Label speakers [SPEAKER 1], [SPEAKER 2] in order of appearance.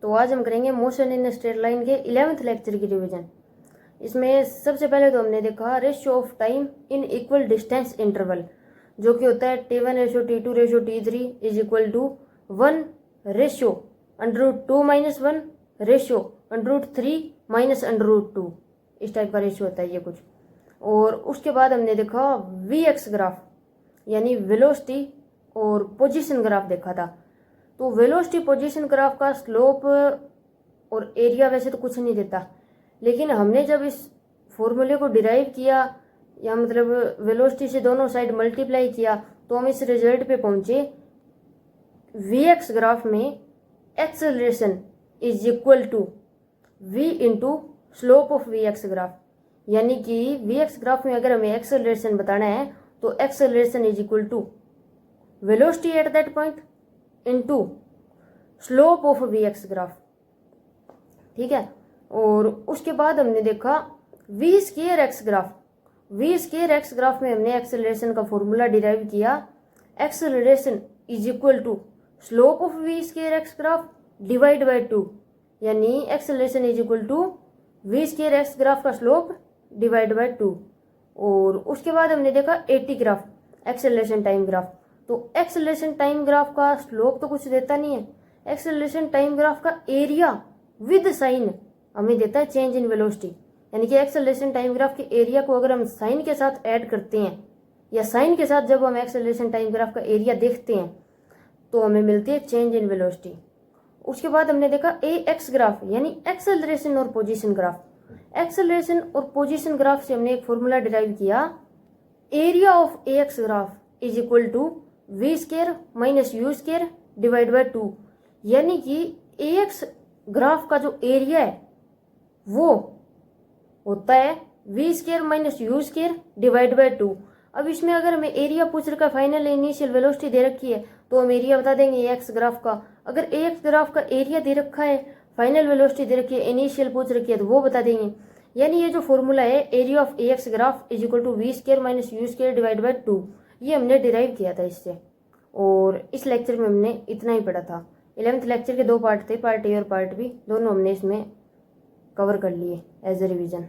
[SPEAKER 1] तो आज हम करेंगे मोशन इन स्ट्रेट लाइन के 11th लेक्चर की रिवीजन। इसमें सबसे पहले तो हमने देखा ratio of time in equal distance interval, जो कि होता है T1:T2:T3 is equal to 1 ratio √2 - 1 ratio √3 - √2। इस टाइप का रेशियो होता है ये कुछ। और उसके बाद हमने देखा VX ग्राफ यानी वेलोसिटी और पोजीशन ग्राफ देखा था। तो वेलोसिटी पोजीशन ग्राफ का स्लोप और एरिया वैसे तो कुछ नहीं देता, लेकिन हमने जब इस फॉर्मूले को डिराइव किया या मतलब वेलोसिटी से दोनों साइड मल्टीप्लाई किया तो हम इस रिजल्ट पे पहुंचे VX ग्राफ में acceleration is equal to V into slope of VX graph. यानी कि VX ग्राफ में अगर हमें एक्सेलरेशन बताना है तो acceleration is equal to velocity at that point into slope of VX graph. ठीक है। और उसके बाद हमने देखा V²X ग्राफ। V²X ग्राफ में हमने एक्सेलरेशन का फॉर्मूला डिराइव किया, acceleration is equal to slope of V²X graph divide by 2, यानी acceleration is equal to V²X graph का स्लोप डिवाइड बाय 2। और उसके बाद हमने देखा AT graph, acceleration time graph. तो एक्सेलरेशन टाइम ग्राफ का स्लोप तो कुछ देता नहीं है, एक्सेलरेशन टाइम ग्राफ का एरिया विद साइन हमें देता है चेंज इन वेलोसिटी। यानी कि एक्सेलरेशन टाइम ग्राफ के एरिया को अगर हम साइन के साथ ऐड करते हैं या साइन के साथ जब हम एक्सेलरेशन टाइम ग्राफ का एरिया देखते हैं तो हमें मिलती है चेंज इन वेलोसिटी। उसके बाद हमने देखा AX ग्राफ यानी एक्सेलरेशन और पोजीशन ग्राफ। एक्सेलरेशन और पोजीशन ग्राफ से हमने एक फॉर्मूला डिराइव किया, area of AX graph is equal to V² - U² divide by 2। यानी कि AX ग्राफ का जो एरिया है वो होता है V² - U² डिवाइड बाय 2। अब इसमें अगर हमें एरिया पूछ रखा है, फाइनल इनिशियल वेलोसिटी दे रखी है तो हम एरिया बता देंगे AX ग्राफ का। अगर AX ग्राफ का एरिया दे रखा है, फाइनल वेलोसिटी दे रखी है, इनिशियल पूछ रखी है तो वो बता देंगे। यानी ये जो फॉर्मूला है area of AX graph is equal to V² - U² divide by 2, ये हमने डिराइव किया था इससे। और इस लेक्चर में हमने इतना ही पढ़ा था। 11th लेक्चर के 2 पार्ट थे, पार्ट A और पार्ट B, दोनों हमने इसमें कवर कर लिए एज ए रिवीजन।